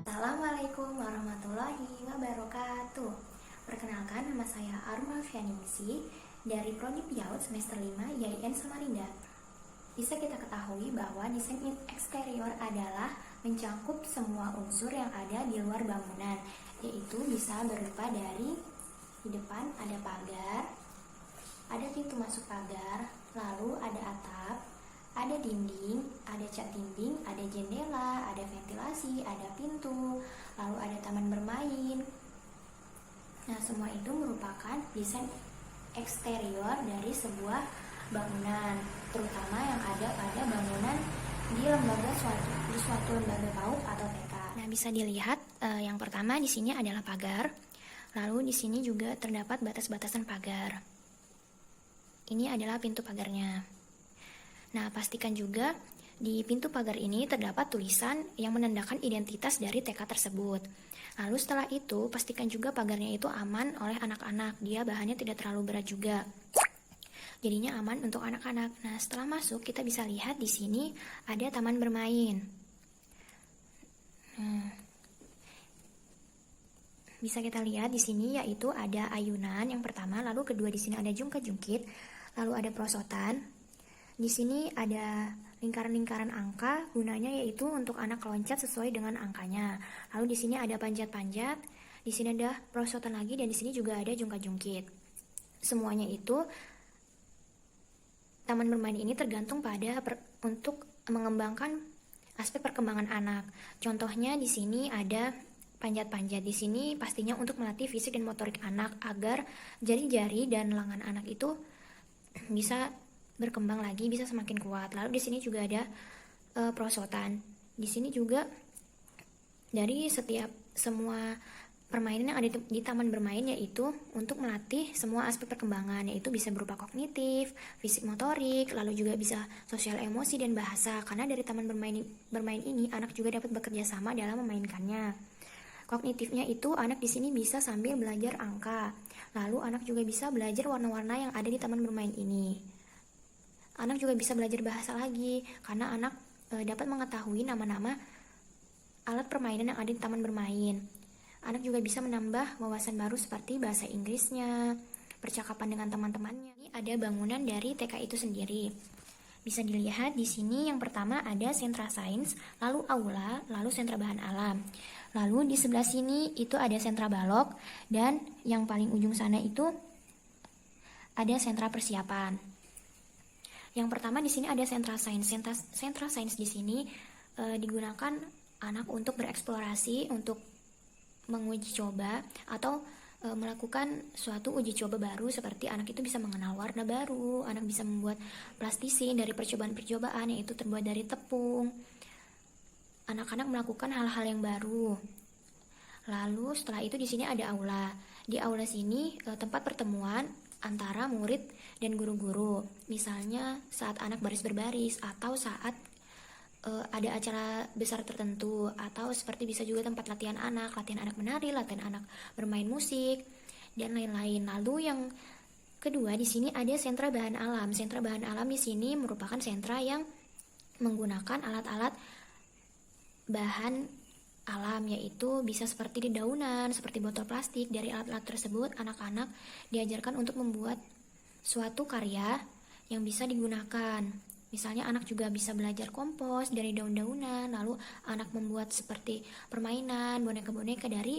Assalamualaikum warahmatullahi wabarakatuh. Perkenalkan, nama saya Arma Fianingsi dari Prodi PIAUD semester 5 YIN Samarinda. Bisa kita ketahui bahwa desain eksterior adalah mencangkup semua unsur yang ada di luar bangunan, yaitu bisa berupa dari di depan ada pagar, ada pintu masuk pagar, lalu ada atap, ada dinding, ada cat dinding, ada jendela, ada ventilasi, ada pintu, lalu ada taman bermain. Nah, semua itu merupakan desain eksterior dari sebuah bangunan, terutama yang ada pada bangunan di suatu lembaga PAUD atau TK. Nah, bisa dilihat yang pertama di sini adalah pagar. Lalu di sini juga terdapat batas-batasan pagar. Ini adalah pintu pagarnya. Nah, pastikan juga di pintu pagar ini terdapat tulisan yang menandakan identitas dari TK tersebut. Lalu setelah itu, pastikan juga pagarnya itu aman oleh anak-anak. Dia bahannya tidak terlalu berat juga. Jadinya aman untuk anak-anak. Nah, setelah masuk kita bisa lihat di sini ada taman bermain. Bisa kita lihat di sini yaitu ada ayunan yang pertama, lalu kedua di sini ada jungkat-jungkit, lalu ada perosotan. Di sini ada lingkaran-lingkaran angka, gunanya yaitu untuk anak loncat sesuai dengan angkanya. Lalu di sini ada panjat-panjat, di sini ada perosotan lagi, dan di sini juga ada jungkat-jungkit. Semuanya itu taman bermain ini tergantung pada untuk mengembangkan aspek perkembangan anak. Contohnya di sini ada panjat-panjat. Di sini pastinya untuk melatih fisik dan motorik anak agar jari-jari dan lengan anak itu bisa berkembang lagi, bisa semakin kuat. Lalu di sini juga ada perosotan. Di sini juga dari semua permainan yang ada di taman bermain yaitu untuk melatih semua aspek perkembangan, yaitu bisa berupa kognitif, fisik motorik, lalu juga bisa sosial emosi dan bahasa. Karena dari taman bermain ini anak juga dapat bekerja sama dalam memainkannya. Kognitifnya itu anak di sini bisa sambil belajar angka. Lalu anak juga bisa belajar warna-warna yang ada di taman bermain ini. Anak juga bisa belajar bahasa lagi, karena anak dapat mengetahui nama-nama alat permainan yang ada di taman bermain. Anak juga bisa menambah wawasan baru seperti bahasa Inggrisnya, percakapan dengan teman-temannya. Ini ada bangunan dari TK itu sendiri. Bisa dilihat di sini yang pertama ada sentra sains, lalu aula, lalu sentra bahan alam. Lalu di sebelah sini itu ada sentra balok, dan yang paling ujung sana itu ada sentra persiapan. Yang pertama di sini ada sentra sains. Sentra sains di sini digunakan anak untuk bereksplorasi, untuk menguji coba atau melakukan suatu uji coba baru, seperti anak itu bisa mengenal warna baru, anak bisa membuat plastisin dari percobaan-percobaan yaitu terbuat dari tepung. Anak-anak melakukan hal-hal yang baru. Lalu setelah itu di sini ada aula. Di aula sini tempat pertemuan antara murid dan guru-guru. Misalnya saat anak baris berbaris, atau saat ada acara besar tertentu, atau seperti bisa juga tempat latihan anak menari, latihan anak bermain musik, dan lain-lain. Lalu yang kedua di sini ada sentra bahan alam. Sentra bahan alam di sini merupakan sentra yang menggunakan alat-alat bahan alam, yaitu bisa seperti dedaunan, seperti botol plastik. Dari alat-alat tersebut anak-anak diajarkan untuk membuat suatu karya yang bisa digunakan. Misalnya anak juga bisa belajar kompos dari daun-daunan, lalu anak membuat seperti permainan, boneka-boneka dari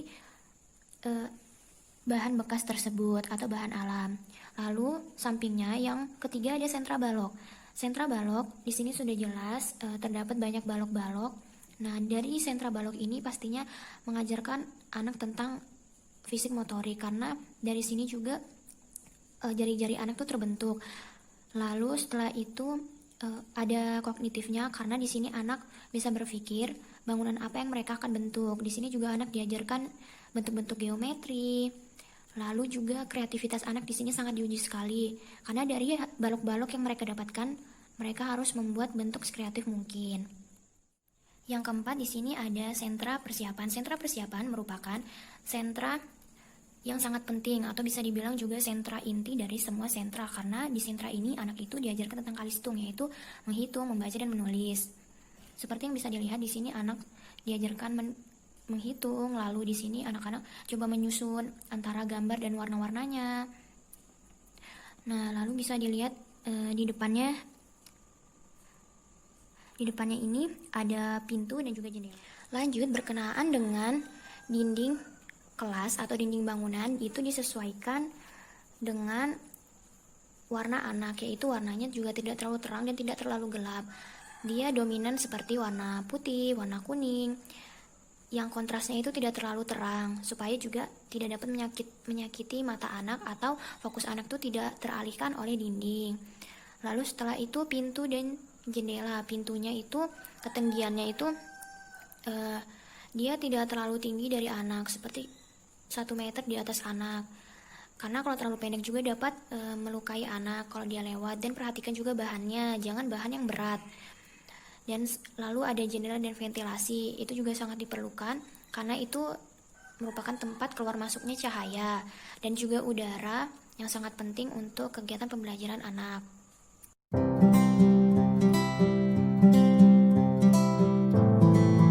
bahan bekas tersebut atau bahan alam. Lalu sampingnya yang ketiga ada sentra balok. Sentra balok di sini sudah jelas terdapat banyak balok-balok. Nah, dari sentra balok ini pastinya mengajarkan anak tentang fisik motorik, karena dari sini juga jari-jari anak tuh terbentuk. Lalu setelah itu ada kognitifnya, karena di sini anak bisa berpikir bangunan apa yang mereka akan bentuk. Di sini juga anak diajarkan bentuk-bentuk geometri. Lalu juga kreativitas anak di sini sangat diuji sekali, karena dari balok-balok yang mereka dapatkan, mereka harus membuat bentuk sekreatif mungkin. Yang keempat di sini ada sentra persiapan. Sentra persiapan merupakan sentra yang sangat penting, atau bisa dibilang juga sentra inti dari semua sentra, karena di sentra ini anak itu diajarkan tentang kalistung, yaitu menghitung, membaca, dan menulis. Seperti yang bisa dilihat di sini, anak diajarkan menghitung, lalu di sini anak-anak coba menyusun antara gambar dan warna-warnanya. Nah, lalu bisa dilihat di depannya ini ada pintu dan juga jendela. Lanjut, berkenaan dengan dinding kelas atau dinding bangunan, itu disesuaikan dengan warna anak, yaitu warnanya juga tidak terlalu terang dan tidak terlalu gelap. Dia dominan seperti warna putih, warna kuning, yang kontrasnya itu tidak terlalu terang, supaya juga tidak dapat menyakiti mata anak atau fokus anak itu tidak teralihkan oleh dinding. Lalu setelah itu pintu dan jendela. Pintunya itu ketinggiannya itu dia tidak terlalu tinggi dari anak, seperti 1 meter di atas anak, karena kalau terlalu pendek juga dapat melukai anak kalau dia lewat. Dan perhatikan juga bahannya, jangan bahan yang berat. Dan lalu ada jendela dan ventilasi, itu juga sangat diperlukan karena itu merupakan tempat keluar masuknya cahaya dan juga udara yang sangat penting untuk kegiatan pembelajaran anak.